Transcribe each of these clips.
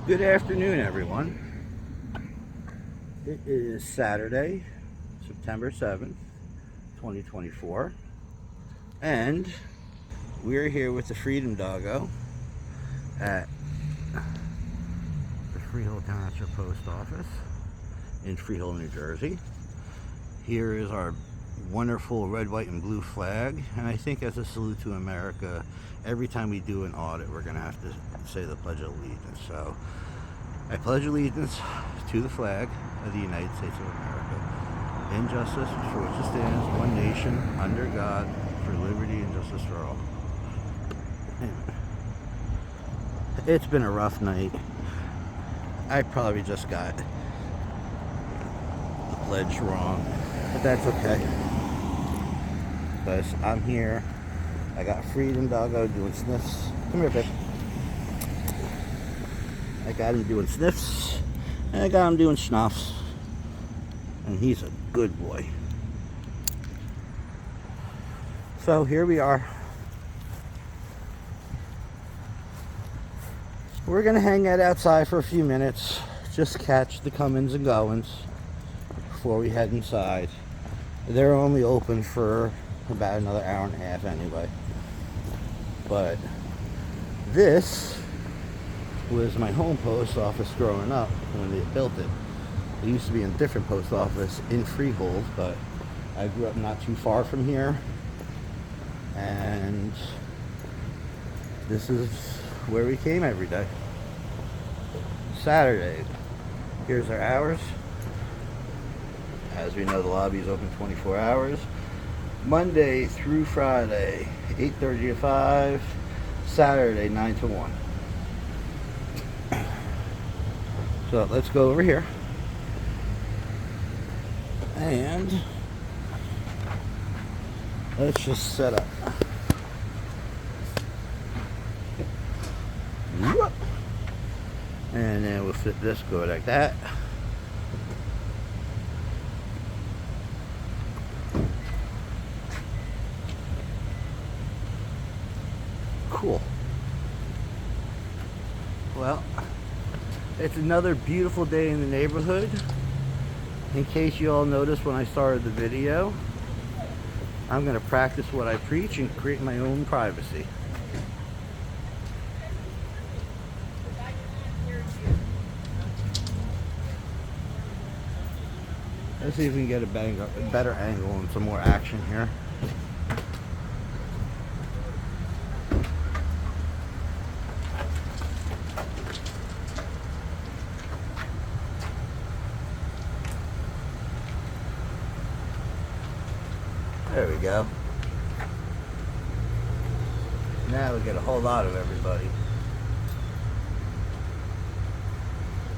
Good afternoon, everyone. It is Saturday, September 7th, 2024, and we're here with the Freedom Doggo at the Freehold Township Post Office in Freehold, New Jersey. Here is our wonderful red, white, and blue flag, and I think as a salute to America, every time we do an audit, we're going to have to say the Pledge of Allegiance. So I pledge allegiance to the flag of the United States of America, in justice for which it stands, one nation, under God, for liberty and justice for all. It's been a rough night. I probably just got the pledge wrong, but that's okay, because I'm here. I got Freedom Doggo doing sniffs. Come here, babe. I got him doing sniffs, and I got him doing schnuffs, and he's a good boy. So here we are. We're gonna hang out outside for a few minutes, just catch the comings and goings before we head inside. They're only open for about another hour and a half anyway. But this was my home post office growing up when they built it. It used to be in a different post office in Freehold, but I grew up not too far from here, and this is where we came every day. Saturday, here's our hours. As we know, the lobby is open 24 hours. Monday through Friday, 8:30 to 5. Saturday, 9 to 1. So let's go over here. And let's just set up. And then we'll flip this, go like that. Cool. Well, it's another beautiful day in the neighborhood. In case you all noticed when I started the video, I'm going to practice what I preach and create my own privacy. Let's see if we can get a better angle and some more action here. There we go. Now we get a whole lot of everybody.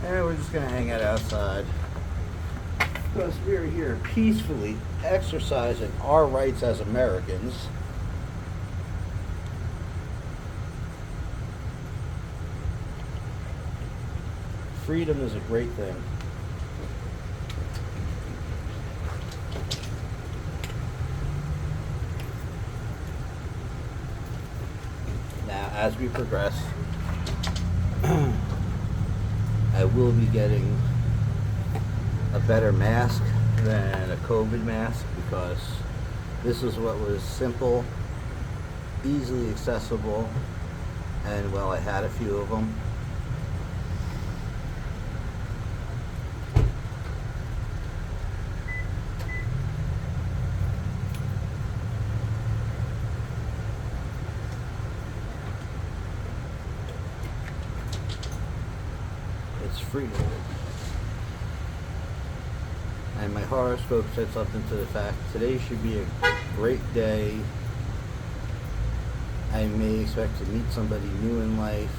And we're just going to hang out outside, because we're here peacefully exercising our rights as Americans. Freedom is a great thing. Now, as we progress, I will be getting a better mask than a COVID mask, because this is what was simple, easily accessible, and well, I had a few of them. It's Freehold. And my horoscope said something to the fact today should be a great day. I may expect to meet somebody new in life,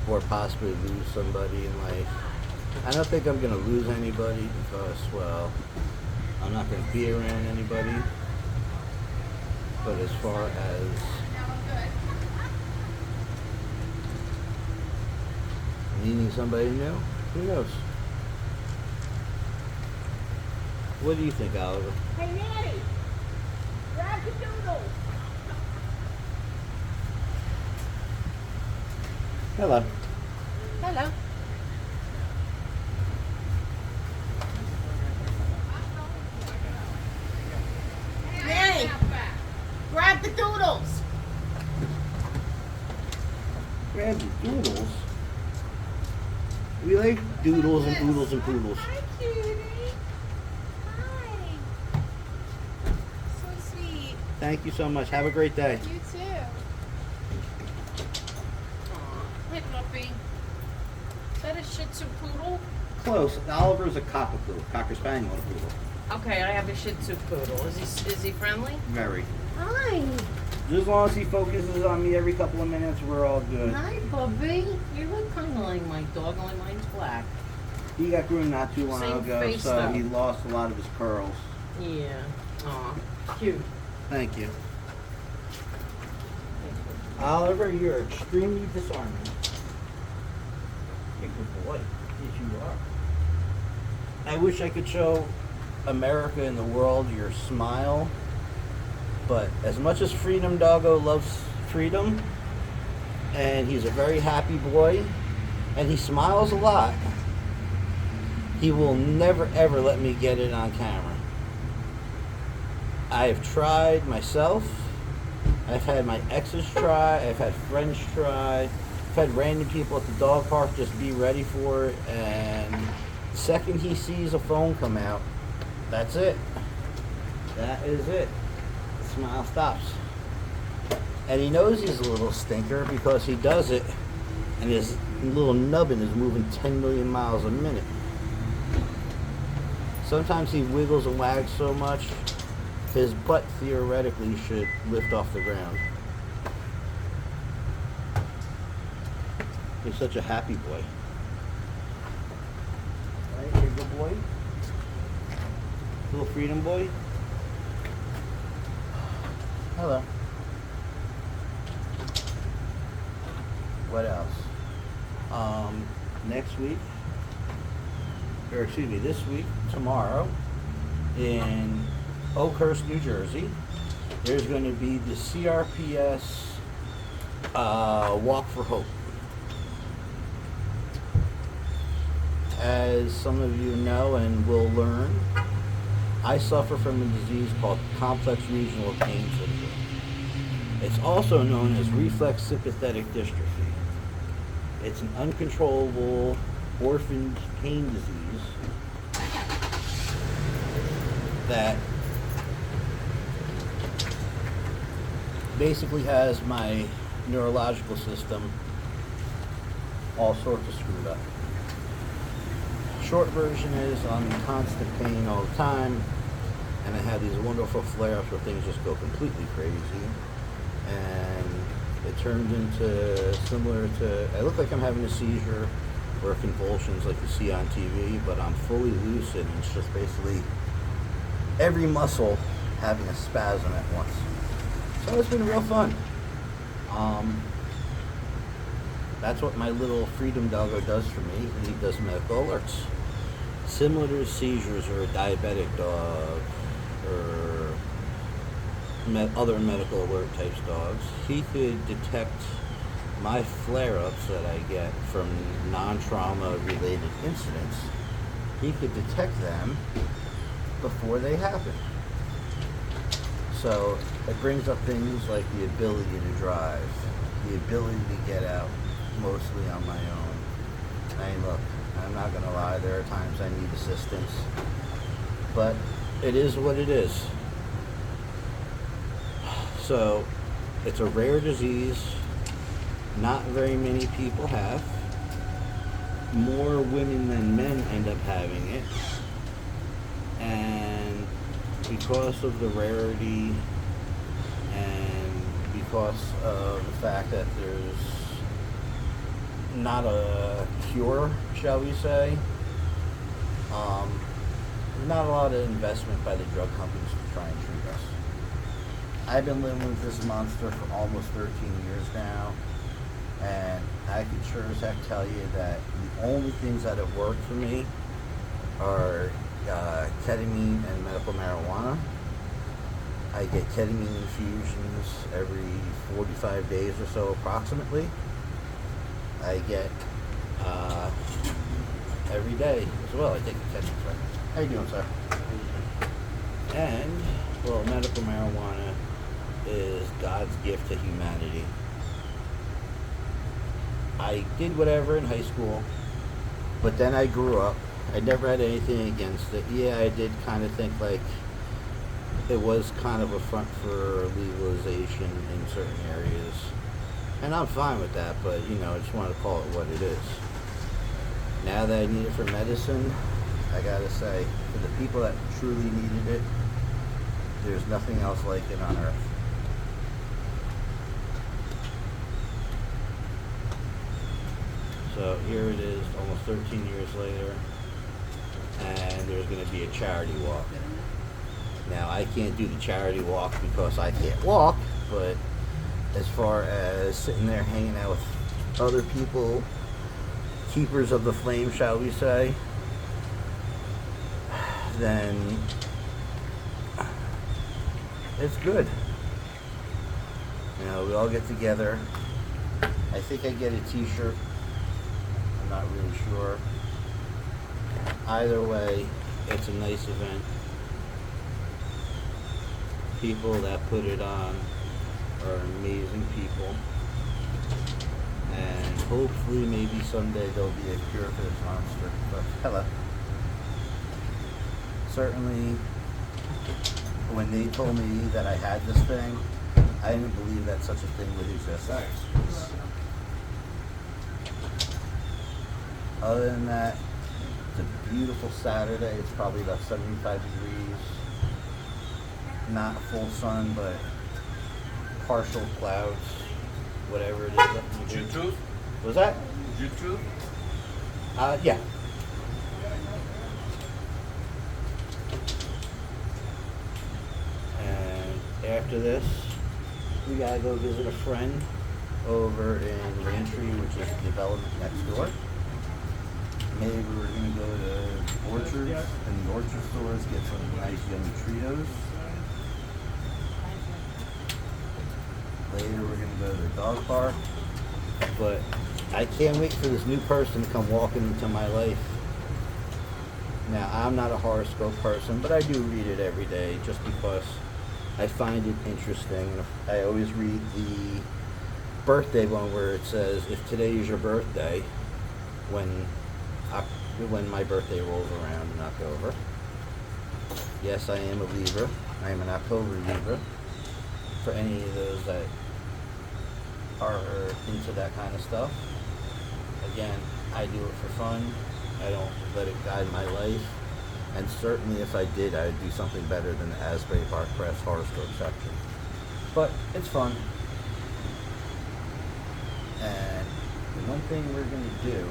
or possibly lose somebody in life. I don't think I'm going to lose anybody, because, well, I'm not going to be around anybody. But as far as meeting somebody new, who knows? What do you think, Oliver? Hey, Nanny, grab the doodle. Hello. Hello. Grab the doodles. We like doodles and oodles and poodles. Hi, cutie. Hi. So sweet. Thank you so much. Have a great day. You too. Aw, hey, puppy. Is that a Shih Tzu poodle? Close. Oliver's a cockapoo, cocker spaniel and a poodle. Okay, I have a Shih Tzu poodle. Is he friendly? Very. Hi. Just as long as he focuses on me every couple of minutes, we're all good. Hi, Bubby. You look kind of like my dog, only mine's black. He got groomed not too long Same ago, face, so though. he lost a lot of his curls. Yeah. Aw, cute. Thank you. Oliver, you're extremely disarming. You're a good boy. Yes, you are. I wish I could show America and the world your smile, but as much as Freedom Doggo loves freedom, and he's a very happy boy, and he smiles a lot, he will never ever let me get it on camera. I've tried myself. I've had my exes try. I've had friends try. I've had random people at the dog park just be ready for it. And the second he sees a phone come out, that's it. That is it. The smile stops. And he knows he's a little stinker because he does it, and his little nubbin is moving 10 million miles a minute. Sometimes he wiggles and wags so much, his butt theoretically should lift off the ground. He's such a happy boy. Right, you're a good boy? Little freedom boy? Hello. What else? Next week, or excuse me, this week, tomorrow, in Oakhurst, New Jersey, there's going to be the CRPS Walk for Hope. As some of you know and will learn, I suffer from a disease called complex regional pain syndrome. It's also known as reflex sympathetic dystrophy. It's an uncontrollable orphan pain disease that basically has my neurological system all sorts of screwed up. Short version is I'm in constant pain all the time, and I have these wonderful flare-ups where things just go completely crazy, and it turns into similar to, I look like I'm having a seizure or convulsions like you see on TV, but I'm fully lucid, and it's just basically every muscle having a spasm at once. So it's been real fun. That's what my little freedom doggo does for me, and he does medical alerts. Similar to seizures or a diabetic dog or other medical alert types dogs, he could detect my flare-ups that I get from non-trauma related incidents. He could detect them before they happen. So it brings up things like the ability to drive, the ability to get out mostly on my own. I mean, look, I'm not gonna lie, there are times I need assistance, but it is what it is. So it's a rare disease, not very many people have. More women than men end up having it, and because of the rarity and because of the fact that there's not a cure, shall we say, there's not a lot of investment by the drug companies to try and treat us. I've been living with this monster for almost 13 years now, and I can sure as heck tell you that the only things that have worked for me are ketamine and medical marijuana. I get ketamine infusions every 45 days or so approximately. I get every day as well. I take the ketamine, sir. How you doing, sir? And, well, medical marijuana is God's gift to humanity. I did whatever in high school, but then I grew up. I never had anything against it. Yeah, I did kind of think like it was kind of a front for legalization in certain areas. And I'm fine with that, but you know, I just want to call it what it is. Now that I need it for medicine, I gotta say, for the people that truly needed it, there's nothing else like it on earth. So here it is, almost 13 years later, and there's going to be a charity walk. Now, I can't do the charity walk because I can't walk, but as far as sitting there hanging out with other people, keepers of the flame, shall we say, then it's good. You know, we all get together. I think I get a t-shirt. I'm not really sure. Either way, it's a nice event. People that put it on are amazing people. And hopefully maybe someday there'll be a cure for this monster. But hello. Certainly, when they told me that I had this thing, I didn't believe that such a thing would exist. Other than that, it's a beautiful Saturday. It's probably about 75 degrees. Not full sun, but partial clouds. Whatever it is. Did you choose? Was that? Did you choose? Yeah. And after this, we gotta go visit a friend over in Lantry, which is the development next door. Maybe we're gonna go to Orchards and the Orchard stores, get some nice yummy Tritos. Later we're gonna go to the dog park. But I can't wait for this new person to come walking into my life. Now, I'm not a horoscope person, but I do read it every day just because I find it interesting. I always read the birthday one where it says, if today is your birthday, when my birthday rolls around in October. Yes, I am a Libra. I am an October Libra. For any of those that are into that kind of stuff. Again, I do it for fun. I don't let it guide my life. And certainly if I did, I would do something better than the Asbury Park Press horoscope section. But it's fun. And the one thing we're going to do,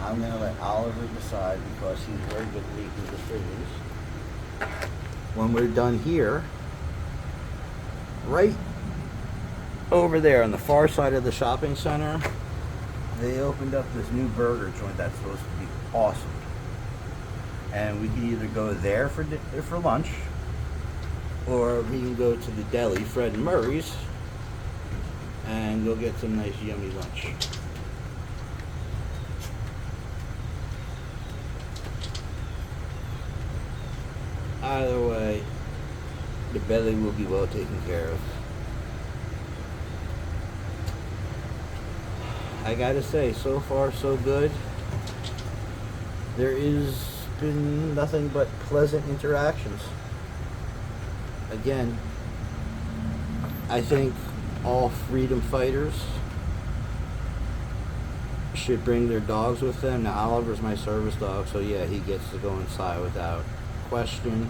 I'm going to let Oliver decide because he's very good at making decisions. When we're done here, right over there on the far side of the shopping center, they opened up this new burger joint that's supposed to be awesome. And we can either go there for lunch, or we can go to the deli, Fred and Murray's, and go get some nice yummy lunch. Either way, the belly will be well taken care of. I gotta say, so far so good. There is been nothing but pleasant interactions. Again, I think all freedom fighters should bring their dogs with them. Now, Oliver's my service dog, so yeah, he gets to go inside without question.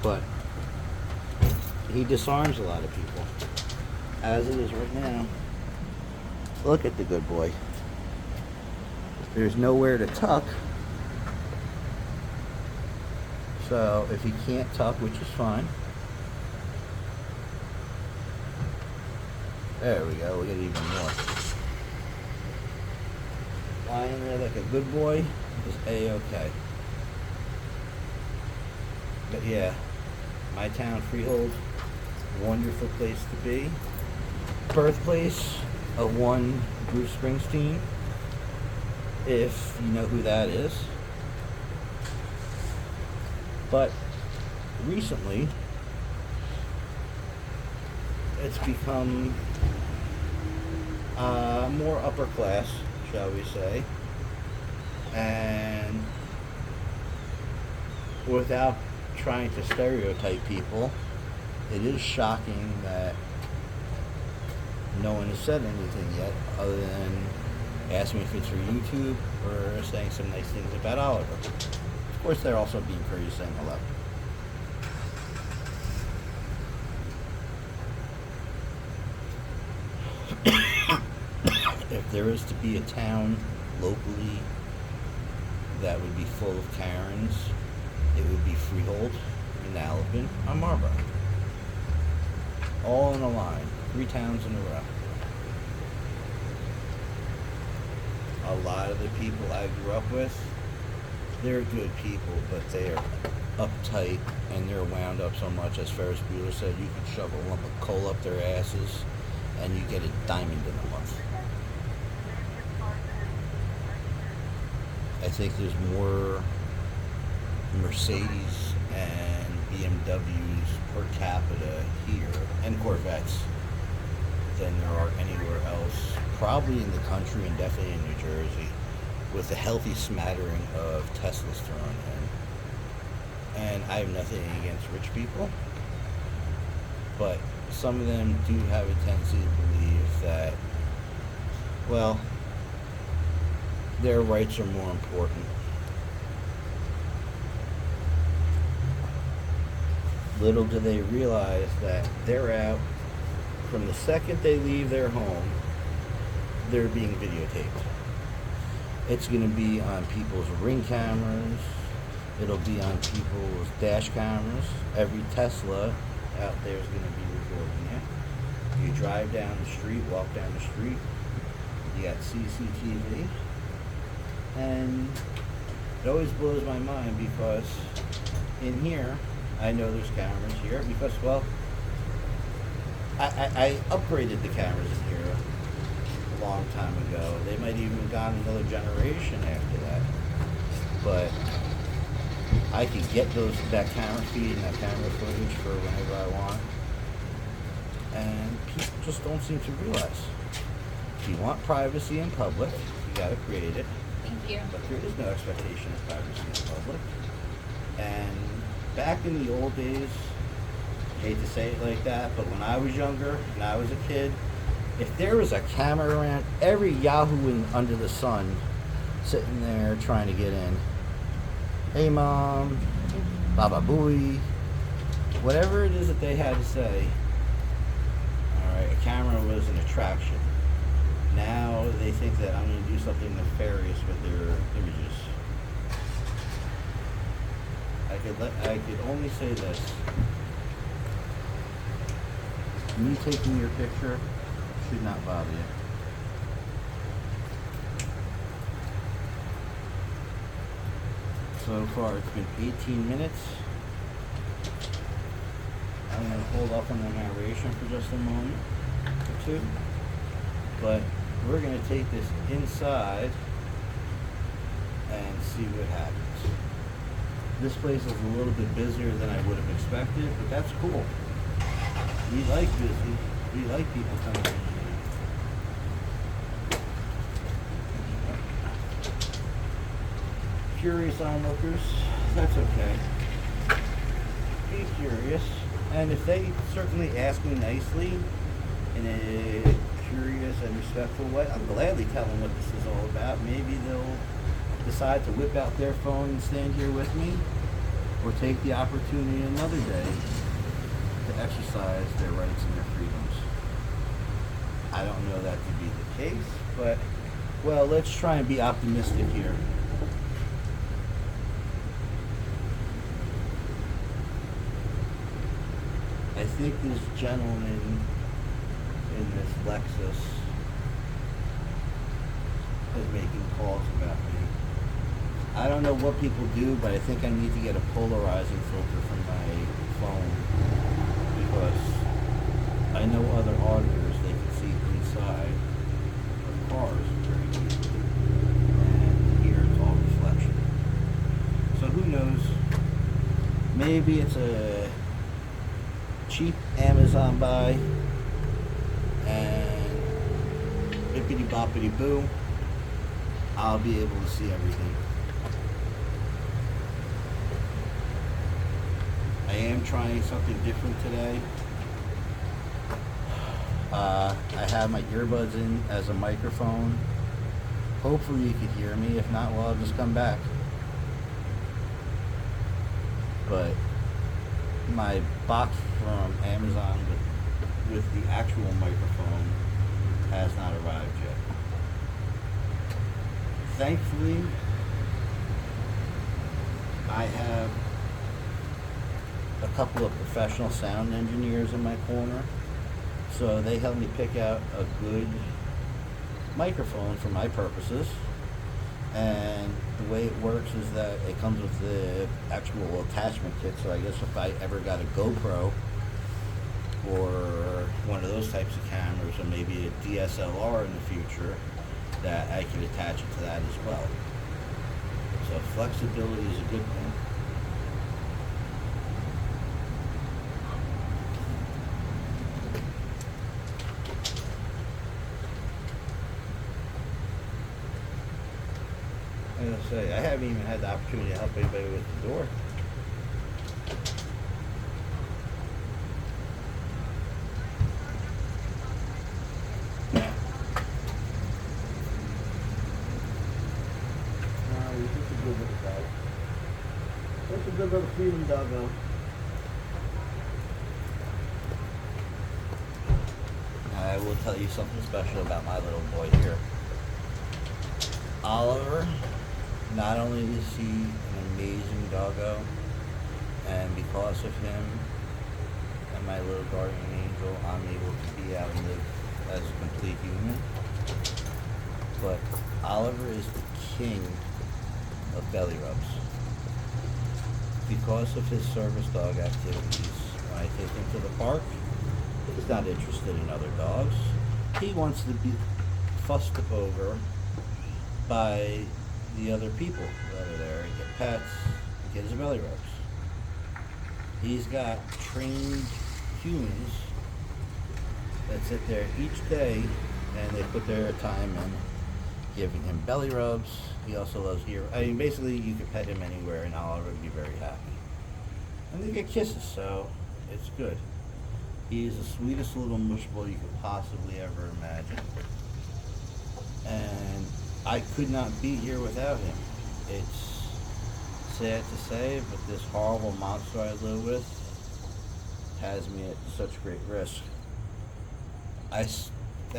But he disarms a lot of people, as it is right now. Look at the good boy. There's nowhere to tuck. So if he can't tuck, which is fine. There we go, we'll get even more. Lying there like a good boy is A-okay. But yeah, my town, Freehold, wonderful place to be. Birthplace of one Bruce Springsteen, if you know who that is. But recently, it's become more upper class, shall we say. And without trying to stereotype people, it is shocking that no one has said anything yet other than asking if it's for YouTube or saying some nice things about Oliver. Of course, they're also being courteous, saying hello. If there is to be a town locally that would be full of Karens, it would be Freehold and Alabin on Marlboro. All in a line, 3 towns in a row. A lot of the people I grew up with, they're good people, but they're uptight and they're wound up so much. As Ferris Bueller said, you can shove a lump of coal up their asses and you get a diamond in a month. I think there's more Mercedes and BMWs per capita here, and Corvettes, than there are anywhere else, probably in the country and definitely in New Jersey, with a healthy smattering of Teslas thrown in. And I have nothing against rich people, but some of them do have a tendency to believe that, well, their rights are more important. Little do they realize that they're out from the second they leave their home, they're being videotaped. It's going to be on people's ring cameras. It'll be on people's dash cameras. Every Tesla out there is going to be recording you. You drive down the street, walk down the street, you got CCTV. And it always blows my mind because in here, I know there's cameras here because, well, I upgraded the cameras in here a long time ago. They might even gone another generation after that. But I can get that camera feed and that camera footage for whenever I want. And people just don't seem to realize. If you want privacy in public, you gotta create it. Thank you. But there is no expectation of privacy in public. And back in the old days, I hate to say it like that, but when I was younger and I was a kid, if there was a camera around, every Yahoo under the sun sitting there trying to get in. Hey mom, baba booey, whatever it is that they had to say. Alright, a camera was an attraction. Now they think that I'm going to do something nefarious with their images. I could only say this. Me taking your picture should not bother you. So far it's been 18 minutes. I'm going to hold off on the narration for just a moment or two. But we're going to take this inside and see what happens. This place is a little bit busier than I would have expected, but that's cool. We like busy. We like people coming in. Curious onlookers, that's okay. Be curious. And if they certainly ask me nicely in a curious and respectful way, I'll gladly tell them what this is all about. Maybe they'll decide to whip out their phone and stand here with me, or take the opportunity another day to exercise their rights and their freedoms. I don't know that to be the case, but, well, let's try and be optimistic here. I think this gentleman in this Lexus is making calls about me. I don't know what people do, but I think I need to get a polarizing filter from my phone because I know other auditors, they can see inside of cars very easily, and here it's all reflection. So who knows? Maybe it's a cheap Amazon buy, and it bippity boppity boo, I'll be able to see everything. I am trying something different today. I have my earbuds in as a microphone. Hopefully you can hear me. If not, well, I'll just come back. But my box from Amazon with the actual microphone has not arrived yet. Thankfully, I have a couple of professional sound engineers in my corner, so they helped me pick out a good microphone for my purposes. And the way it works is that it comes with the actual attachment kit, so I guess if I ever got a GoPro or one of those types of cameras, or maybe a DSLR in the future, that I could attach it to that as well. So flexibility is a good thing. As I say, I haven't even had the opportunity to help anybody with the door. He's just a good little dog. That's a good little freedom dog, though. I will tell you something special about my little boy here. Oliver, not only is he an amazing doggo, and because of him and my little guardian angel, I'm able to be out and live as a complete human, but Oliver is the king of belly rubs. Because of his service dog activities, when I take him to the park, he's not interested in other dogs. He wants to be fussed over by the other people that are there and get pets and get his belly rubs. He's got trained humans that sit there each day and they put their time in giving him belly rubs. He also loves ear. I mean, basically, you can pet him anywhere and Oliver would be very happy. And they get kisses, so it's good. He's the sweetest little mushball you could possibly ever imagine. And I could not be here without him. It's sad to say, but this horrible monster I live with has me at such great risk. I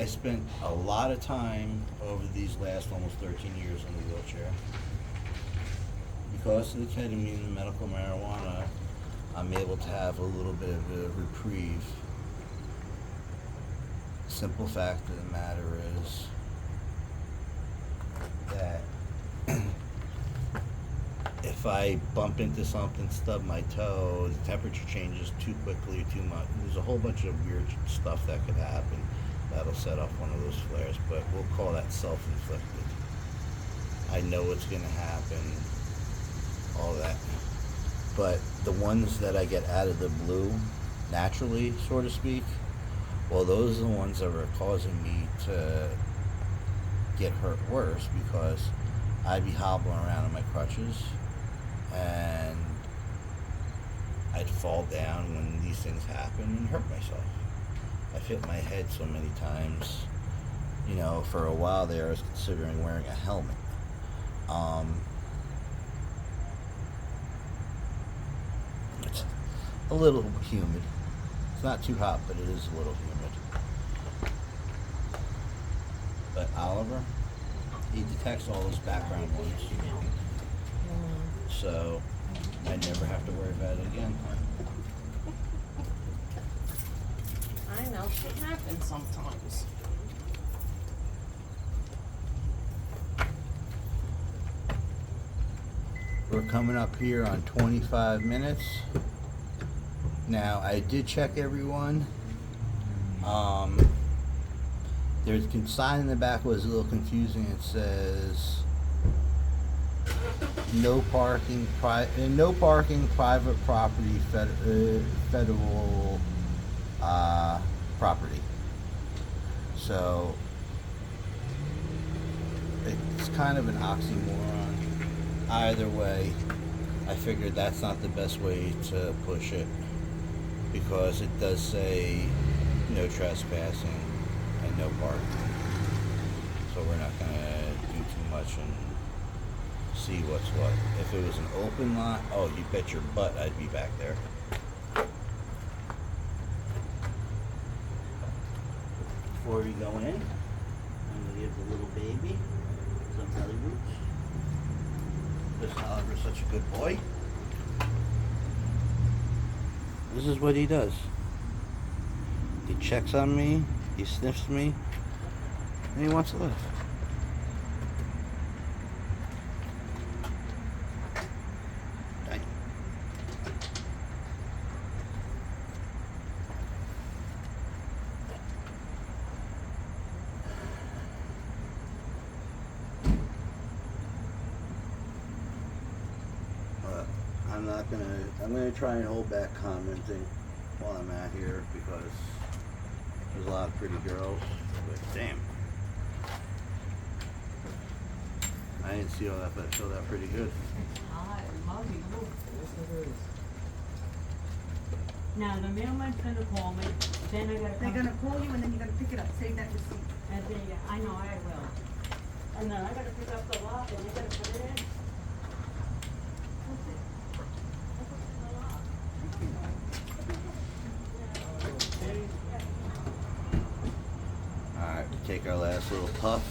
spent a lot of time over these last almost 13 years in the wheelchair. Because of the ketamine and the medical marijuana, I'm able to have a little bit of a reprieve. Simple fact of the matter is that if I bump into something, stub my toe, the temperature changes too quickly, too much. There's a whole bunch of weird stuff that could happen that'll set off one of those flares, but we'll call that self-inflicted. I know it's going to happen, all that. But the ones that I get out of the blue, naturally, so to speak, well, those are the ones that are causing me to get hurt worse, because I'd be hobbling around on my crutches and I'd fall down when these things happen and hurt myself. I've hit my head so many times. You know, for a while there I was considering wearing a helmet. It's a little humid. It's not too hot, but it is a little humid. But Oliver, he detects all those background noise, so I never have to worry about it again. I know, shit happens sometimes. We're coming up here on 25 minutes. Now, I did check everyone. There's a sign in the back was a little confusing. It says no parking, private property, federal property. So kind of an oxymoron. Either way, I figured that's not the best way to push it, because it does say no trespassing and no parking. So we're not gonna do too much and see what's what. If it was an open lot, oh, you bet your butt I'd be back there. Before we go in, I'm gonna give the little baby some belly roots. Because Oliver's such a good boy. This is what he does. He checks on me, he sniffs me, and he wants to live. Dang. I'm gonna try and hold back commenting while I'm out here, because there's a lot of pretty girls, but damn. I didn't see all that, but I feel that pretty good. Now, the mailman's gonna call me, then I gotta come. They're gonna call you and then you're gonna pick it up, save that receipt. And then, I know I will. And then I gotta pick up the lock and you gotta put it in. Alright, we take our last little puff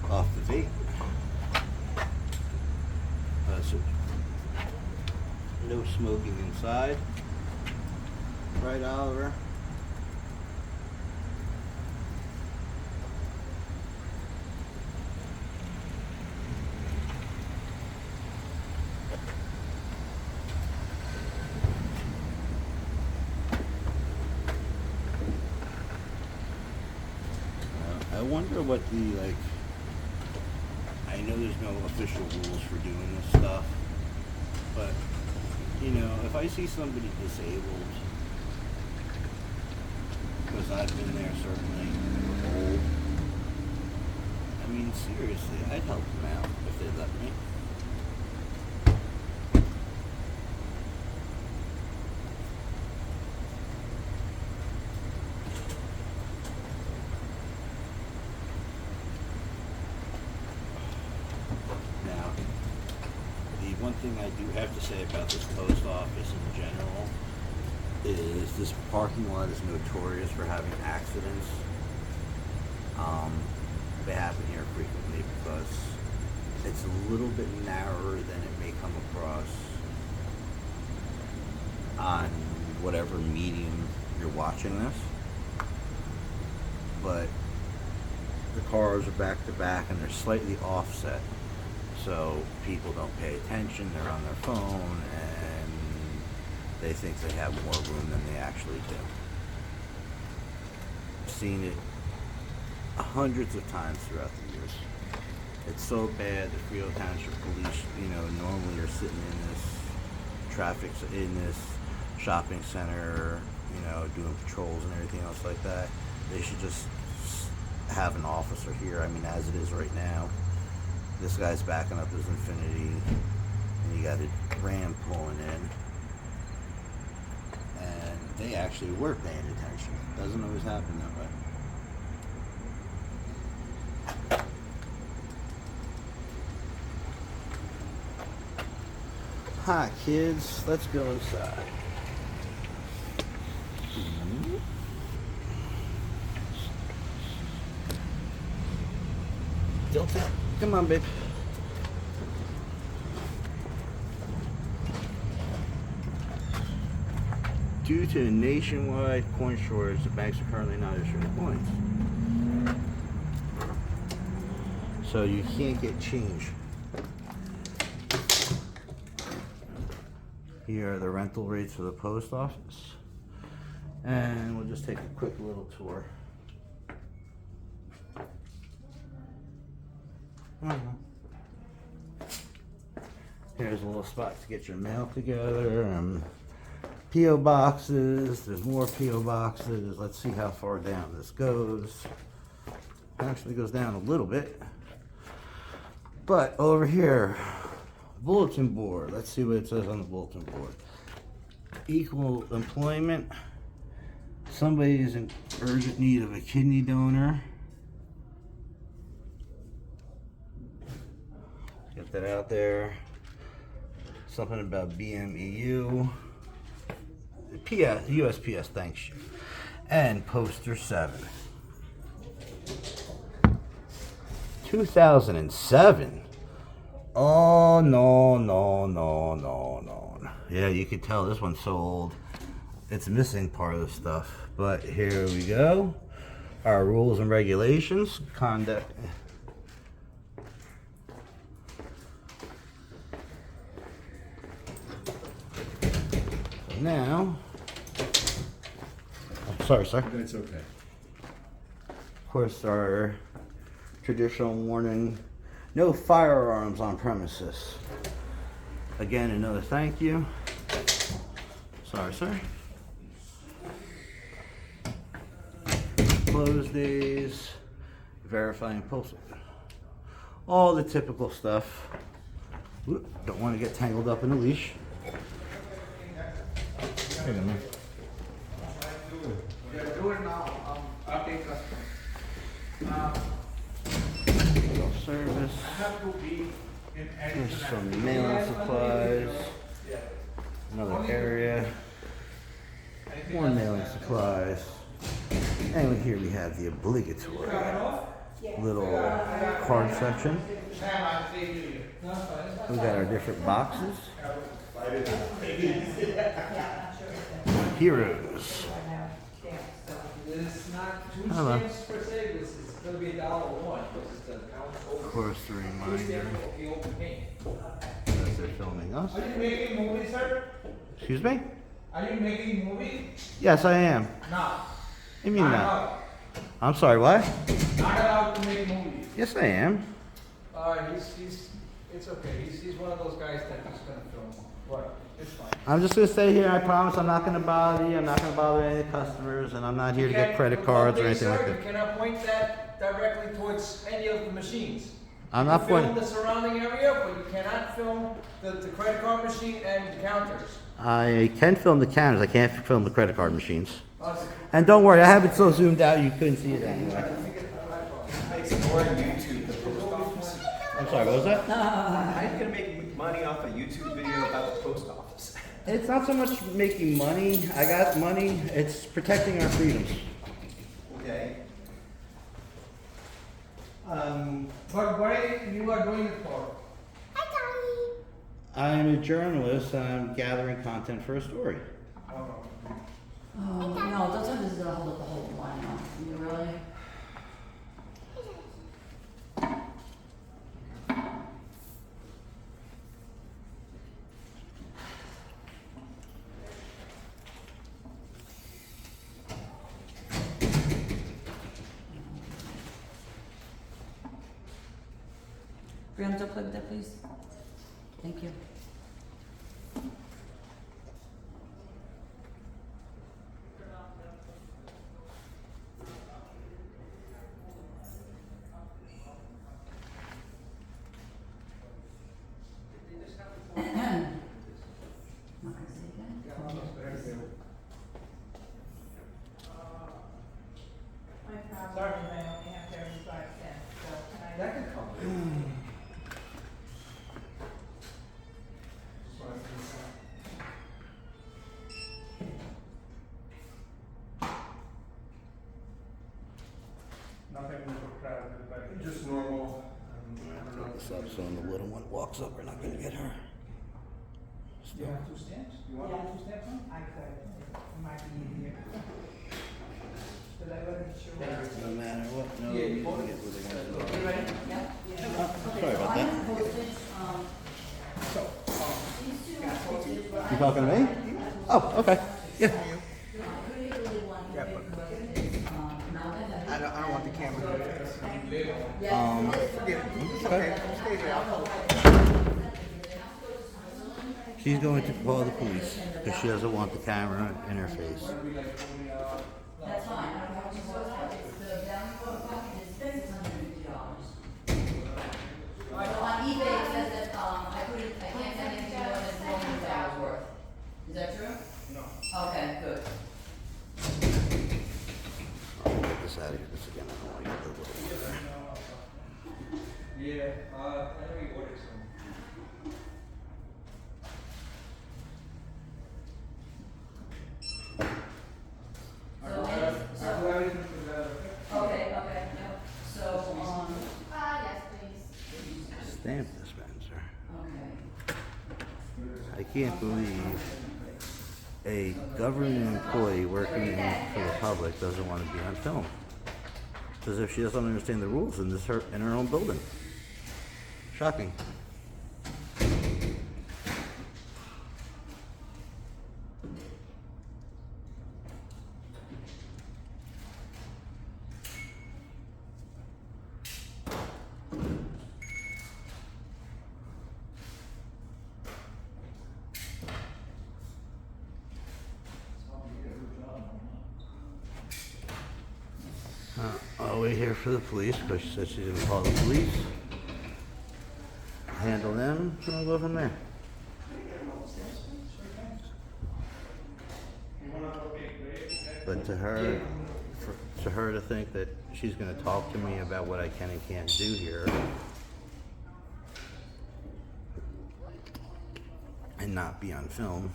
off the vape. So no smoking inside. Right, Oliver? I wonder what the, like, I know there's no official rules for doing this stuff, but, you know, if I see somebody disabled, because I've been there certainly, or old, I mean, seriously, I'd help them out if they let me. One thing I do have to say about this post office in general is this parking lot is notorious for having accidents. They happen here frequently because it's a little bit narrower than it may come across on whatever medium you're watching this. But the cars are back to back and they're slightly offset. So people don't pay attention, they're on their phone, and they think they have more room than they actually do. I've seen it hundreds of times throughout the years. It's so bad, the Freehold Township Police, you know, normally are sitting in this shopping center, you know, doing patrols and everything else like that. They should just have an officer here. I mean, as it is right now. This guy's backing up his Infinity, and you got a Ram pulling in, and they actually were paying attention. Doesn't always happen that way. Hi, kids. Let's go inside. Delta. Come on, babe. Due to a nationwide coin shortage, the banks are currently not issuing coins. So you can't get change. Here are the rental rates for the post office. And we'll just take a quick little tour. Here's a little spot to get your mail together. P.O. boxes. There's more P.O. boxes. Let's see how far down this goes. It actually goes down a little bit. But over here, bulletin board. Let's see what it says on the bulletin board. Equal employment. Somebody is in urgent need of a kidney donor. Get that out there. Something about BMEU. USPS, thanks you. And poster 7. 2007. Oh, no. Yeah, you can tell this one's so old. It's missing part of the stuff. But here we go. Our rules and regulations. Conduct. So now. Sorry, sir. That's okay. Of course, our traditional warning, no firearms on premises. Again, another thank you. Sorry, sir. Close days, verifying postal. All the typical stuff. Whoop, don't want to get tangled up in a leash. Here, man. Do it now. I'll take customers. Service. I have to be in There's some mailing supplies. Another area. More mailing supplies. And here we have the obligatory little card section. We got our different boxes. Heroes. It's not two Hello. stamps per se, it's gonna be $1 because it's an ounce over. Of course, the reminder The open paint. that they're filming us. Are you making movies, sir? Excuse me? Are you making movies? Yes, I am. No. What do you mean Not that? allowed. I'm sorry, what? Not allowed to make movies. Yes, I am. It's okay. He's one of those guys that he's gonna film. What? It's fine. I'm just gonna stay here. I promise I'm not gonna bother you. I'm not gonna bother any of the customers, and I'm not here to get credit cards or anything like You that. cannot point that directly towards any of the machines. I'm You not can film pointing. the surrounding area, but you cannot film the credit card machine and the counters. I can film the counters. I can't film the credit card machines. Uh, And don't worry, I have it so zoomed out you couldn't see it anyway. Makes more on YouTube, the post office. I'm sorry, what was that? How are you gonna make money off a YouTube video about the post office? It's not so much making money. I got money. It's protecting our freedoms. Okay. But what you are doing it for? I'm a journalist and I'm gathering content for a story. Oh, no, that's what this is gonna hold up the whole line up. You really? Brianna, don't play with that, please. Thank you. Not gonna say again. My problem is I only have 35 cents, so can I? That could come. Nothing for crowd, but just normal. Put this up so when the little one walks up, we're not gonna get her. You have 2 stamps? You want 2 stamps on? I could, it might be easier. But I wasn't sure. No matter what, no, Yeah, you you can want get it? where they're gonna go. You ready? Yep. Sorry about that. So, You talking to me? Oh, okay. Yeah. I don't want the camera to face. Okay. Stay there, I'll She's going to call the police because she doesn't want the camera in her face. That's fine. I don't know what you're supposed to have. The down vote bucket is $650. So on Okay, I know you ordered some. So, I'll do everything for that, okay? okay, yep. So, Yes, please. Stamp dispenser. okay. I can't believe a government employee working for the public doesn't want to be on film. It's as if she doesn't understand the rules in her own building. Shocking. I'll wait here for the police because she said she's going to call the police, handle them, and I'll go from there. But to her to think that she's going to talk to me about what I can and can't do here and not be on film.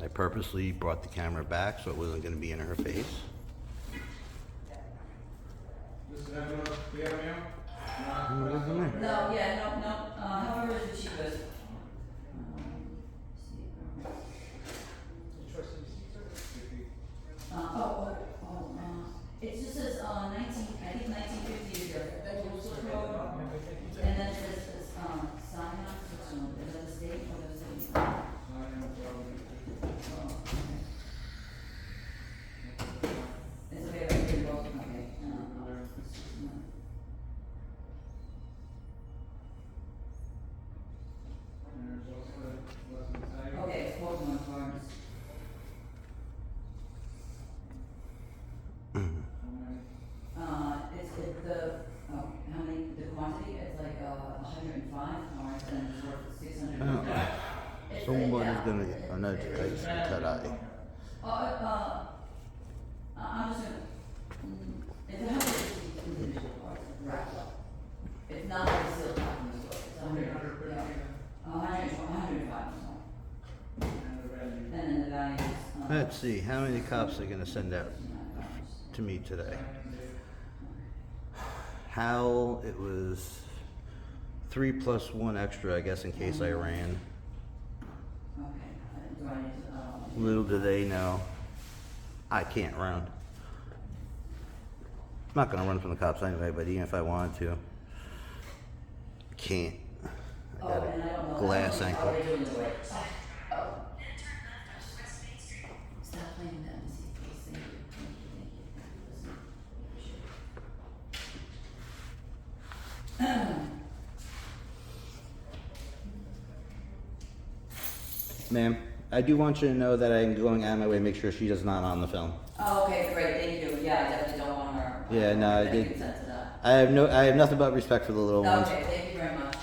I purposely brought the camera back so it wasn't going to be in her face. This is everyone, we have mail? And we'll go from there. No, yeah, no, however is the cheapest. It just says, 1950 is your postal code, and then it says, sign up, is that the state or the city? It's okay, right here, both, okay. Okay, it's both on farms. How many, the quantity, it's like, 105 cars and it's worth 600. Someone's going to get an education today. I'm just gonna, if it has to be individual parts, wrapped up. If not, it's still not in the store, it's 100, yeah. 105 more. And then the value is, Let's see, how many cops are going to send out to me today? Hal, it was 3 plus 1 extra, I guess, in case I ran. okay, do I need to, Little do they know, I can't run. I'm not going to run from the cops anyway, but even if I wanted to, I can't. I got and I don't know. a glass How ankle. are they doing the work? Stop playing that and see if they sing it. Ma'am, I do want you to know that I'm going out of my way to make sure she is not on the film. Oh, okay, great, thank you. Yeah, I definitely don't want her. Yeah, no, I gonna did. consent to that. I have nothing but respect for the little ones. Okay, thank you very much.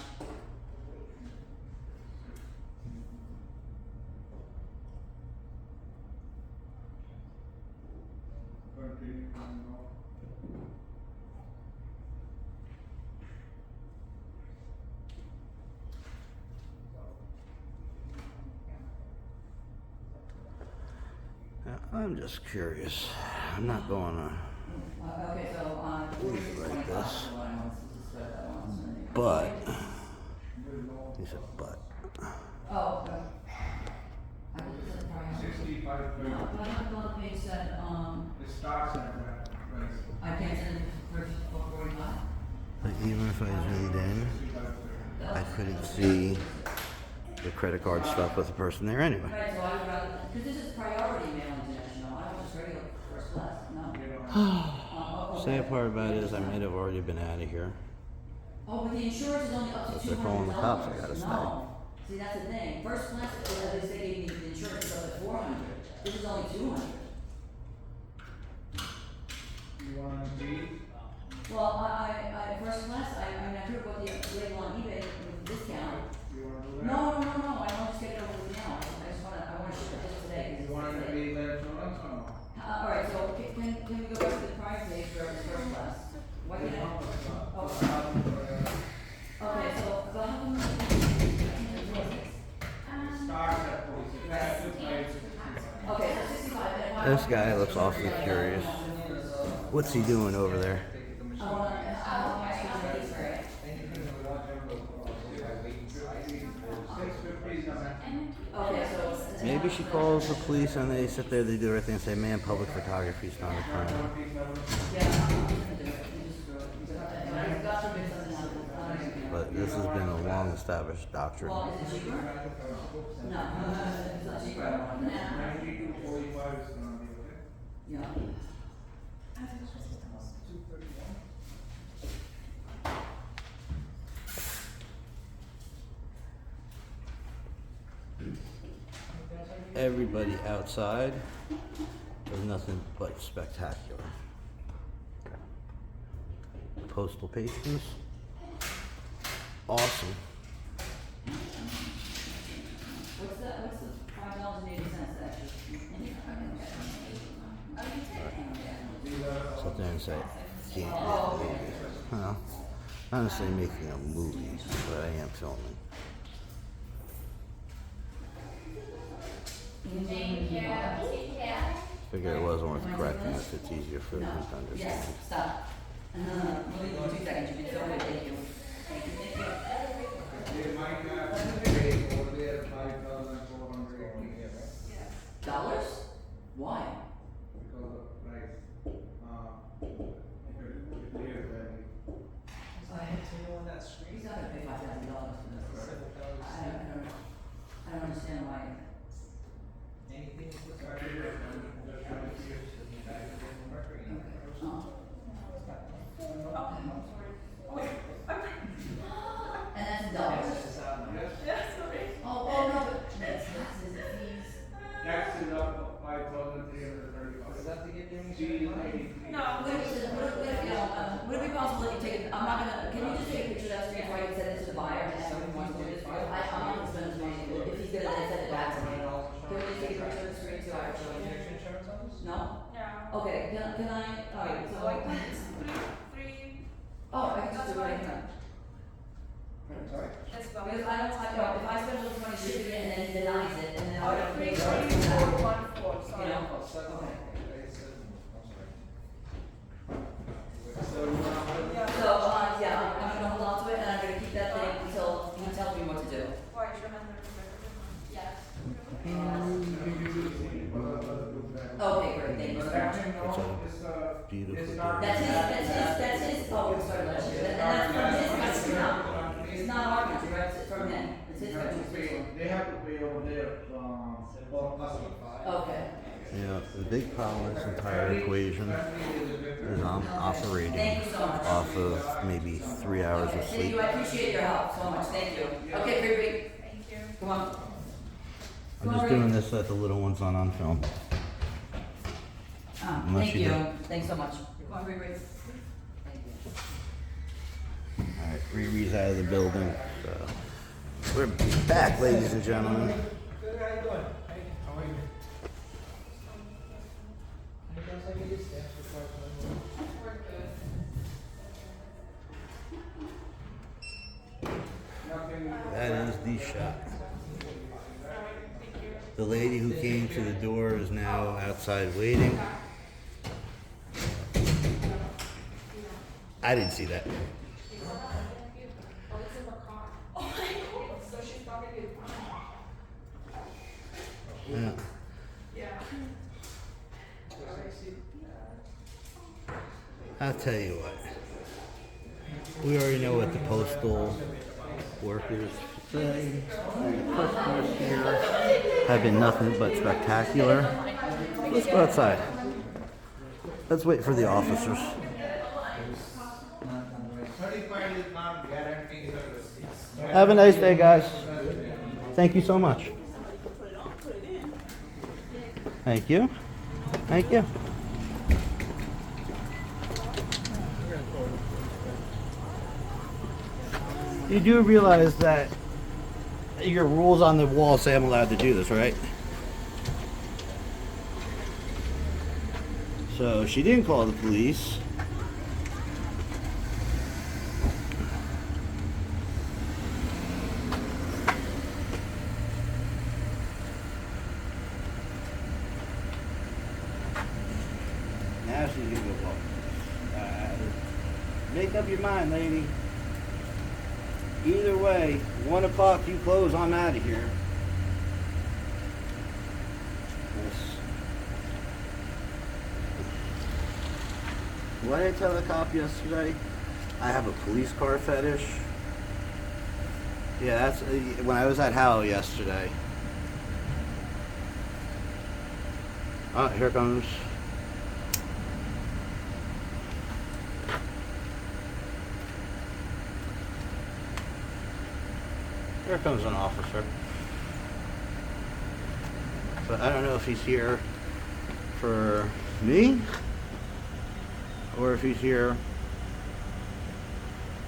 I'm just curious. I'm not going to, Okay, so, Leave it like this. I want to spread that one. but, he said, but. Oh, okay. I did this prior. 65, No, but I have to go on the page that, it starts at that price. I can't send it for 45. Like even if I zoomed in, I couldn't see the credit card stuff with the person there anyway. Right, so I would rather, because this is priority mail international, I don't just regular first class, no. Sad part about it is I might have already been out of here. Oh, but the insurance is only up to $200. If they're calling the cops, I gotta stay. No. See, that's the thing, first class, at least they gave me the insurance is up at 400, this is only 200. You want to be? Well, I, first class, I mean, I could have bought the label on eBay with a discount. You want to do that? No, I want to just get it over with now, I want to ship it just today. 'cause You want it's to today. be there to us or no? Alright, so can we go back to the prior page for first class? Why can't I? Oh, This guy looks awfully curious. What's he doing over there? Maybe she calls the police and they sit there, they do everything and say, man, public photography is not a crime. But this has been a long established doctrine. Well, is it cheaper? No, it's not cheaper. Yeah. Everybody outside is nothing but spectacular. Postal patrons, awesome. What's the $5.80 extra? Sit there and say, can't make a movie. Well, not necessarily making a movie, but I am filming. Figure it wasn't worth correcting if it's easier for them to understand. Yes, stop. We'll leave you 2 seconds, you've been so good, thank you. Thank you. They might have to pay over there $5,480. Dollars? Why? Because of price. If it clears value. I had to know on that street. He's not gonna pay $5,000 for this. I don't understand why. Anything with the record, And that's in dollars? Oh, no, but that's taxes and fees. Tax is up $5,335. Is that to get your No. Would it be possible that you take, I'm not gonna, can you just take a picture of that screen before I can send it to the buyer and have him want to do this? I'm not gonna spend his money, if he's gonna then send it back to me. Can we just take a picture of the screen so I can show you? insurance on this? No? No. Okay, can I, alright, so. Oh, I can just do it right here. Sorry? Because I don't like, if I spend all this money shipping it and then he denies it, and then I don't pay for it. You know? Okay. So, yeah, I'm gonna hold on to it and I'm gonna keep that thing until he tells me what to do. Okay, great, thank you so much. It's a beautiful day. That's his, oh, sorry, last year, and that's from his country now. It's not our country, right, it's from him, it's his country. They have to pay over there, for custom. Okay. Yeah, the big problem with this entire equation is I'm operating Thank you so much. off of maybe 3 hours of Thank sleep. you, I appreciate your help so much, thank you. Okay, great. Thank you. Come on. I'm just doing this so that the little one's not on film. Unless Thank you you, do. thanks so much. Come on, Riri. Thank you. Alright, Riri's out of the building. So we're back, ladies and gentlemen. Good, how you doing? How are you? You guys like it? Yes, We're good. That is the shot. The lady who came to the door is now outside waiting. I didn't see that. Yeah. I'll tell you what. We already know what the postal workers say. The customers here have been nothing but spectacular. Let's go outside. Let's wait for the officers. 35 is not guaranteed. Have a nice day, guys. Thank you so much. Thank you. Thank you. You do realize that your rules on the wall say I'm allowed to do this, right? So she didn't call the police. Make up your mind, lady. Either way, 1 o'clock you close, I'm out of here. What did I tell the cop yesterday? I have a police car fetish. Yeah, that's when I was at Howell yesterday. Oh, here comes. Here comes an officer. But I don't know if he's here for me or if he's here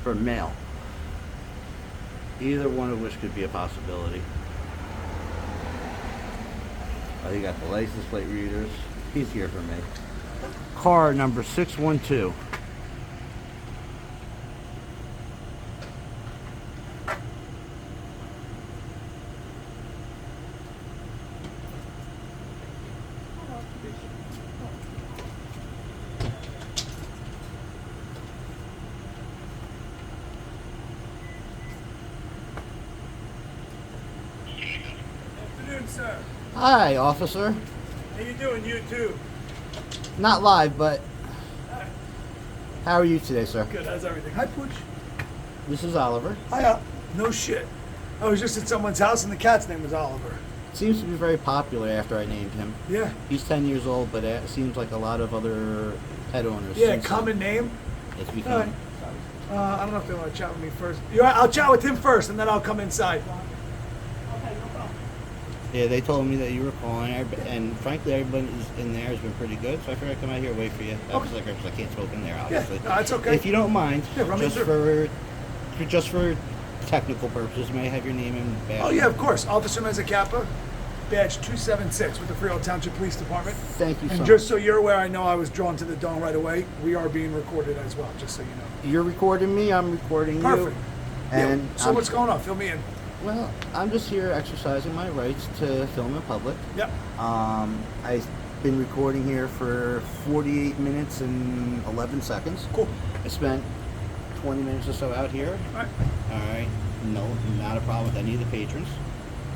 for mail. Either one of which could be a possibility. Oh, you got the license plate readers. He's here for me. Car number 612. Afternoon, sir. Hi, officer. How you doing? You too. Not live, but how are you today, sir? Good. How's everything? Hi, Pooch. This is Oliver. Hiya. No shit. I was just at someone's house and the cat's name was Oliver. Seems to be very popular after I named him. Yeah. He's 10 years old, but it seems like a lot of other pet owners. Yeah, since common name. It's All become. right. I don't know if they want to chat with me first. You're right, I'll chat with him first and then I'll come inside. Yeah, they told me that you were calling, and frankly, everybody in there has been pretty good. So I figured I'd come out here and wait for you. Obviously, because I can't smoke in there, obviously. Yeah, no, it's okay. If you don't mind, Yeah, run me through. just for technical purposes, may I have your name and badge? Oh yeah, of course. Officer Mezzacappa, badge 276 with the Freehold Township Police Department. Thank you so And much. just so you're aware, I know I was drawn to the dome right away. We are being recorded as well, just so you know. You're recording me. I'm recording Perfect. you. And Yeah. So what's going on? Fill me in. Well, I'm just here exercising my rights to film in public. Yep. I've been recording here for 48 minutes and 11 seconds. Cool. I spent 20 minutes or so out here. All right. All right. No, not a problem with any of the patrons.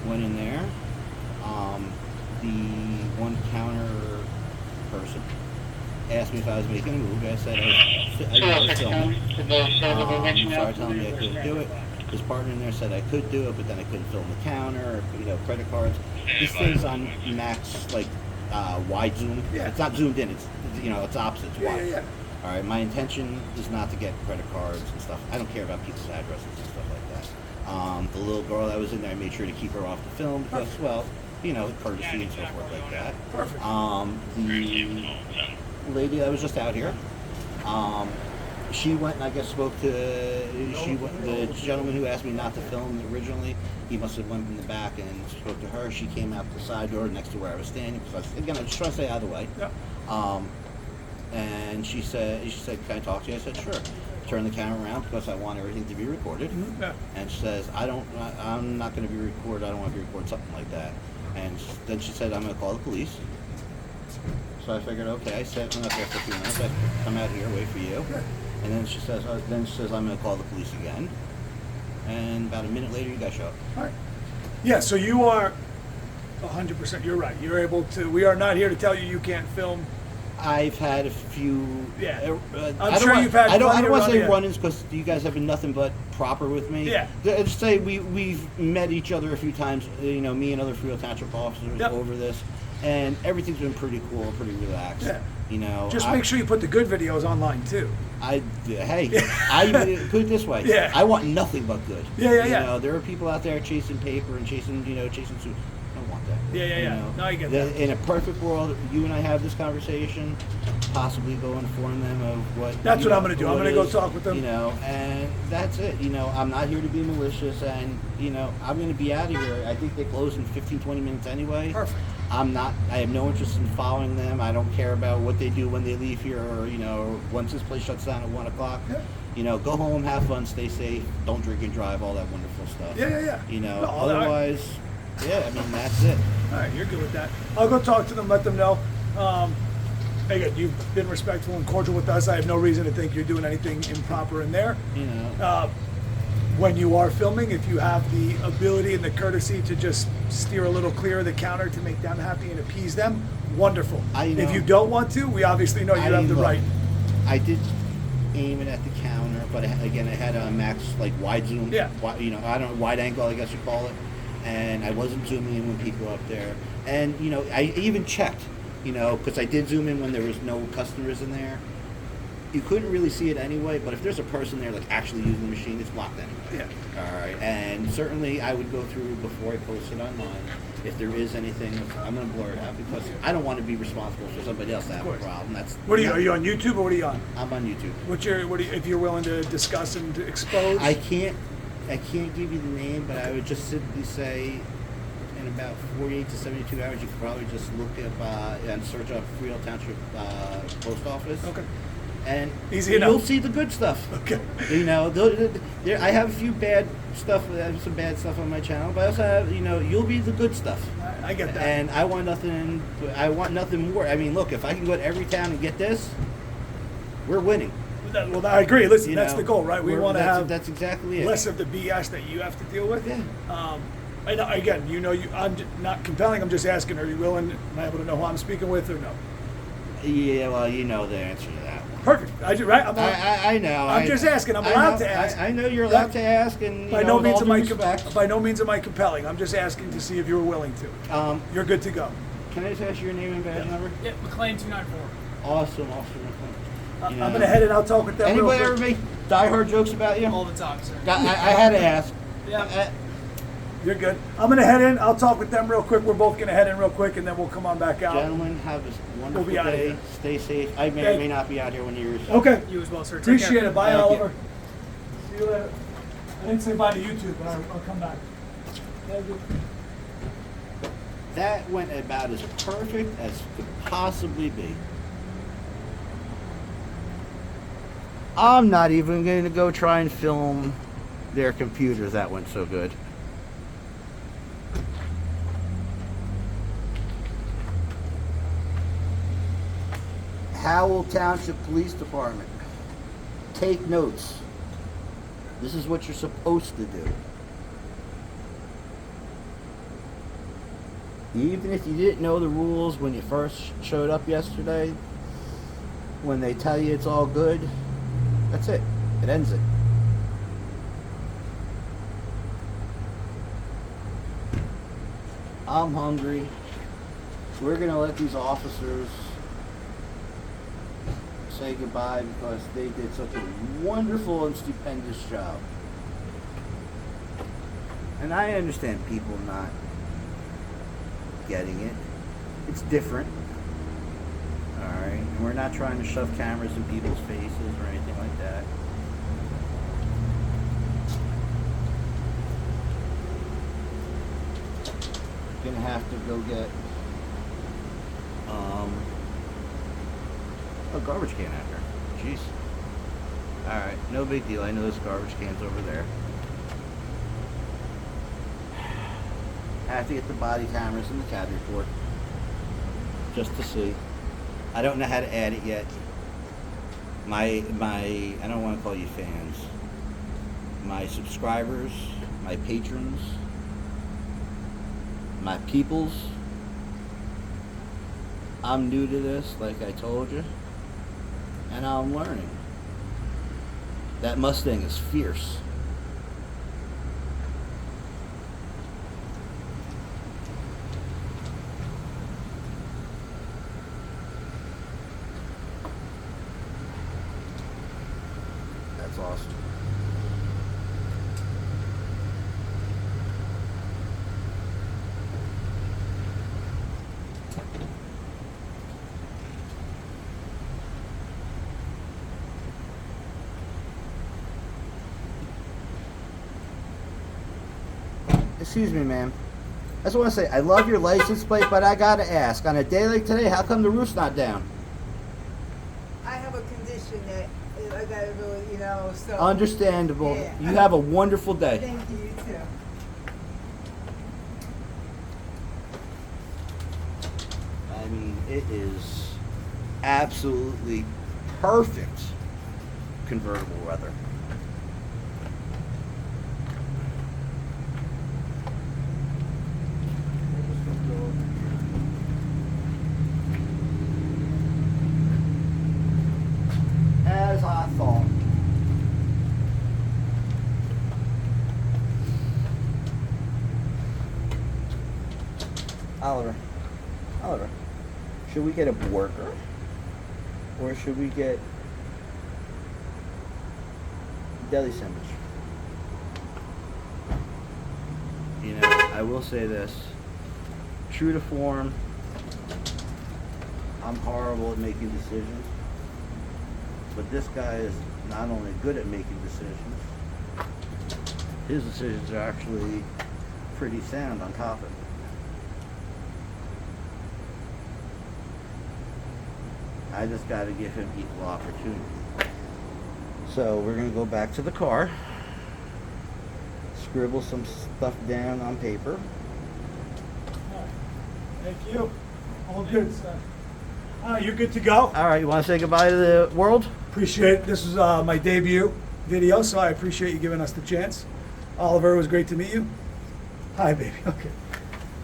Went in there. The one counter person asked me if I was making a movie. I said I was filming. Started telling me I couldn't do it. His partner in there said I could do it, but then I couldn't film the counter, or, credit cards. These things on Max, like wide zoom. Yeah. It's not zoomed in. It's it's opposite. It's wide. Yeah. All right. My intention is not to get credit cards and stuff. I don't care about people's addresses and stuff like that. The little girl that was in there, I made sure to keep her off the film because, well, courtesy and so forth like that. Perfect. The lady that was just out here. She went and I guess spoke to the gentleman who asked me not to film originally. He must have went in the back and spoke to her. She came out the side door next to where I was standing because I was just trying to stay out of the way. Yep. And she said, "Can I talk to you?" I said, "Sure." Turn the camera around because I want everything to be recorded. Mm-hmm. Yeah. And she says, I'm not going to be recorded. I don't want to be recorded, something like that. And then she said, "I'm going to call the police." So I figured, okay. I sat up there for a few minutes. I come out here, wait for you. Yeah. And then she says, "I'm going to call the police again." And about a minute later, you guys show up. All right. Yeah, so you are 100%, you're right. You're able to, we are not here to tell you you can't film. I've had a few. Yeah. I'm sure you've had I don't plenty want to say of run-ins because you guys have been nothing but proper with me. Yeah. Just say we've met each other a few times. Me and other Freehold Township officers Yep. over this, and everything's been pretty cool, pretty relaxed. Yeah. Just make sure you put the good videos online too. I put it this way. Yeah. I want nothing but good. Yeah. There are people out there chasing paper and chasing suits. I don't want that. Yeah. No, I get that. In a perfect world, you and I have this conversation, possibly go inform them of what. That's what I'm going to do. I'm going to go talk with them. And that's it. I'm not here to be malicious, and I'm going to be out of here. I think they close in 15, 20 minutes anyway. Perfect. I have no interest in following them. I don't care about what they do when they leave here, or once this place shuts down at 1 o'clock. Yeah. Go home, have fun, stay safe, don't drink and drive, all that wonderful stuff. Yeah. No, Otherwise, that's it. All right, you're good with that. I'll go talk to them, let them know. again, you've been respectful and cordial with us. I have no reason to think you're doing anything improper in there. You know. When you are filming, if you have the ability and the courtesy to just steer a little clear of the counter to make them happy and appease them, wonderful. If you don't want to, we obviously know you have the right. I did aim it at the counter, but again, I had a max like wide zoom. Yeah. You know, I don't know, wide angle, I guess you call it, and I wasn't zooming in when people were up there. And you know, I even checked, you know, because I did zoom in when there was no customers in there. You couldn't really see it anyway, but if there's a person there like actually using the machine, it's blocked anyway. Yeah. All right. And certainly I would go through before I post it online. If there is anything, I'm going to blur it out because I don't want to be responsible for somebody else to have a problem. That's What are you on YouTube or what are you on? I'm on YouTube. If you're willing to discuss and to expose? I can't give you the name, but I would just simply say in about 48 to 72 hours, you could probably just look up and search up Freehold Township Post Office. Okay. And Easy you'll enough. see the good stuff. Okay. You know, I have a few bad stuff. I have some bad stuff on my channel, but I also have, you know, you'll be the good stuff. I get that. And I want nothing more. I mean, look, if I can go to every town and get this, we're winning. Well, I agree. Listen, You that's know, the goal, right? We want to have that's exactly it. less of the BS that you have to deal with. Yeah. And again, you know, I'm not compelling. I'm just asking, are you willing? Am I able to know who I'm speaking with or no? Yeah, well, you know the answer to that one. Perfect. Right? I know. I'm just asking. I'm allowed to ask. I know you're allowed to ask, and By you no know, means with all am due I respect. by no means am I compelling. I'm just asking to see if you're willing to. You're good to go. Can I just ask your name and badge number? Yeah, MacClain 294. Awesome. I'm gonna head and I'll talk with them. Anybody real ever quick. make diehard jokes about you? All the time, sir. I had to ask. Yeah. You're good. I'm gonna head in. I'll talk with them real quick. We're both gonna head in real quick, and then we'll come on back out. Gentlemen, have a wonderful We'll be outta day. here. Stay safe. I may or may not be out here when you're. Okay. You as well, sir. Take Appreciate care. it. Bye, Thank you. Oliver. See you later. I didn't say bye to YouTube, but I'll come back. Thank you. That went about as perfect as could possibly be. I'm not even going to go try and film their computers. That went so good. Howell Township Police Department. Take notes. This is what you're supposed to do. Even if you didn't know the rules when you first showed up yesterday, when they tell you it's all good, that's it. It ends it. I'm hungry. We're going to let these officers say goodbye because they did such a wonderful and stupendous job. And I understand people not getting it. It's different. Alright? And we're not trying to shove cameras in people's faces or anything like that. Gonna have to go get a garbage can out here. Jeez. Alright, no big deal. I know this garbage can's over there. I have to get the body cameras and the CAD report just to see. I don't know how to add it yet. My I don't want to call you fans. My subscribers, my patrons, my peoples. I'm new to this, like I told you, and I'm learning. That Mustang is fierce. That's awesome. Excuse me, ma'am. I just want to say, I love your license plate, but I gotta ask, on a day like today, how come the roof's not down? I have a condition that I gotta really, you know, so. Understandable. Yeah. You have a wonderful day. Thank you, you too. I mean, it is absolutely perfect convertible weather. As I thought. Oliver, should we get a burger or should we get deli sandwich? You know, I will say this, true to form, I'm horrible at making decisions, but this guy is not only good at making decisions, his decisions are actually pretty sound on top of it. I just got to give him equal opportunity. So we're going to go back to the car, scribble some stuff down on paper. Thank you. All good, sir. You're good to go. All right, you want to say goodbye to the world? Appreciate it. This was my debut video, so I appreciate you giving us the chance. Oliver, it was great to meet you. Hi, baby. Okay.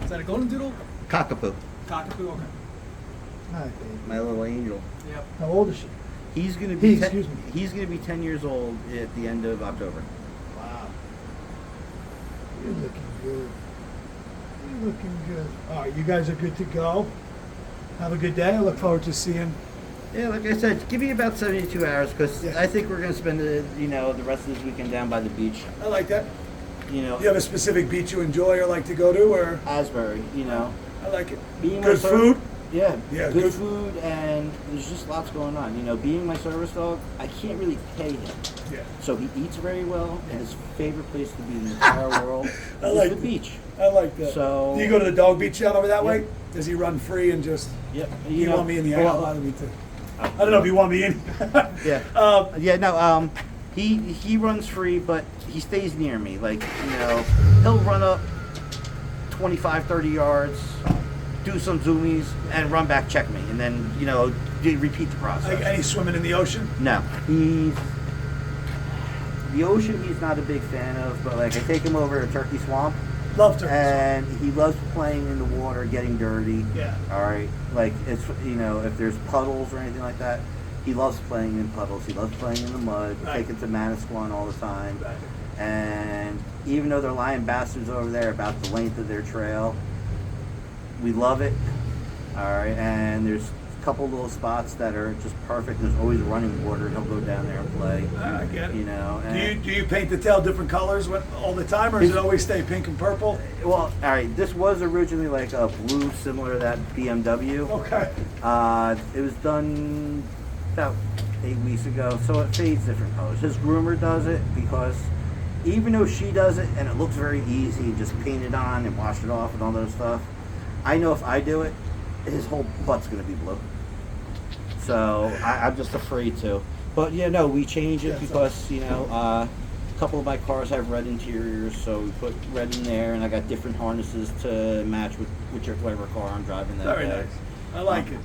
Is that a golden doodle? Cockapoo, Cockapoo, okay. Hi, baby. my little angel. Yep. How old is she? He's going to be Excuse me. he's going to be 10 years old at the end of October. Wow. You're looking good. You're looking good. All right, you guys are good to go. Have a good day. I look forward to seeing. Yeah, like I said, give me about 72 hours because Yeah. I think we're going to spend the rest of this weekend down by the beach. I like that. You know, Do you have a specific beach you enjoy or like to go to, or? Asbury. You know, I like it. being Good my food. Yeah, Yeah, good good. food, and there's just lots going on. You know, being my service dog, I can't really pay him. Yeah. So he eats very well, and his favorite place to be in the entire world I is like the it. beach. I like that. So- Do you go to the dog beach out over that Yeah. way? Does he run free and just? Yep. You want me in the well, outline of me too. I don't know if you want me in. Yeah. He runs free, but he stays near me. Like, he'll run up 25, 30 yards, do some zoomies, and run back, check me, and then, repeat the process. Like, any swimming in the ocean? No. The ocean he's not a big fan of, but like I take him over to Turkey Swamp, Love to. and he loves playing in the water, getting dirty. Yeah. All right. Like it's if there's puddles or anything like that, he loves playing in puddles. He loves playing in the mud. Right. Taking to Manasquan all the time. Right. And even though they're lying bastards over there about the length of their trail, we love it. All right. And there's a couple little spots that are just perfect. There's always running water. He'll go down there and play. I get it. And Do you paint the tail different colors all the time, or does it always stay pink and purple? well, all right. This was originally like a blue, similar to that BMW. Okay. It was done about 8 weeks ago, so it fades different colors. His groomer does it because even though she does it and it looks very easy, just paint it on and wash it off and all that stuff, I know if I do it, his whole butt's going to be blue. So I'm just afraid to. But we change it because, a couple of my cars have red interiors, so we put red in there, and I got different harnesses to match with whatever car I'm driving that Very day. nice. I like it.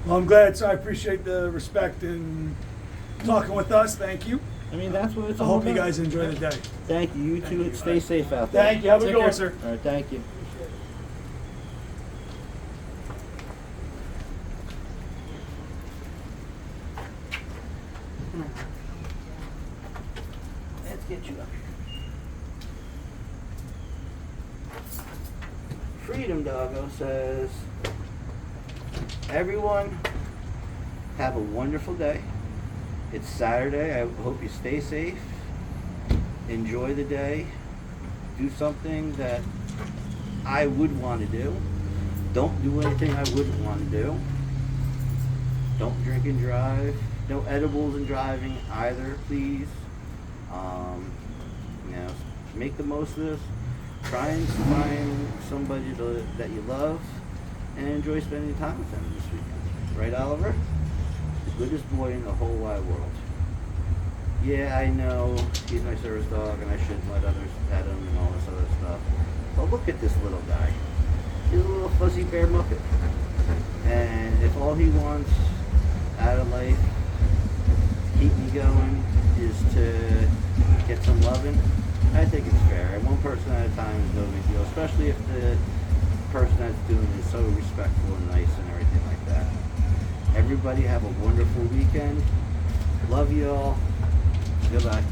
Well, I'm glad. So I appreciate the respect and talking with us. Thank you. I mean, that's what it's I all hope you about. guys enjoy the day. Thank you. You too. Stay safe out there. Thank you. Have a Take good care, one, sir. All right. Thank you. Let's get you up here. Freedom Doggo says, everyone have a wonderful day. It's Saturday. I hope you stay safe. Enjoy the day. Do something that I would want to do. Don't do anything I wouldn't want to do. Don't drink and drive. No edibles and driving either, please. Make the most of this. Try and find somebody that you love and enjoy spending time with them this weekend. Right, Oliver? The goodest boy in the whole wide world. Yeah, I know he's my service dog and I shouldn't let others pet him and all this other stuff. But look at this little guy. He's a little fuzzy bear muppet. And if all he wants out of life, keep me going, is to get some loving. I think it's fair. And one person at a time is no big deal, especially if the person that's doing it is so respectful and nice and everything like that. Everybody have a wonderful weekend. Love you all. Goodbye.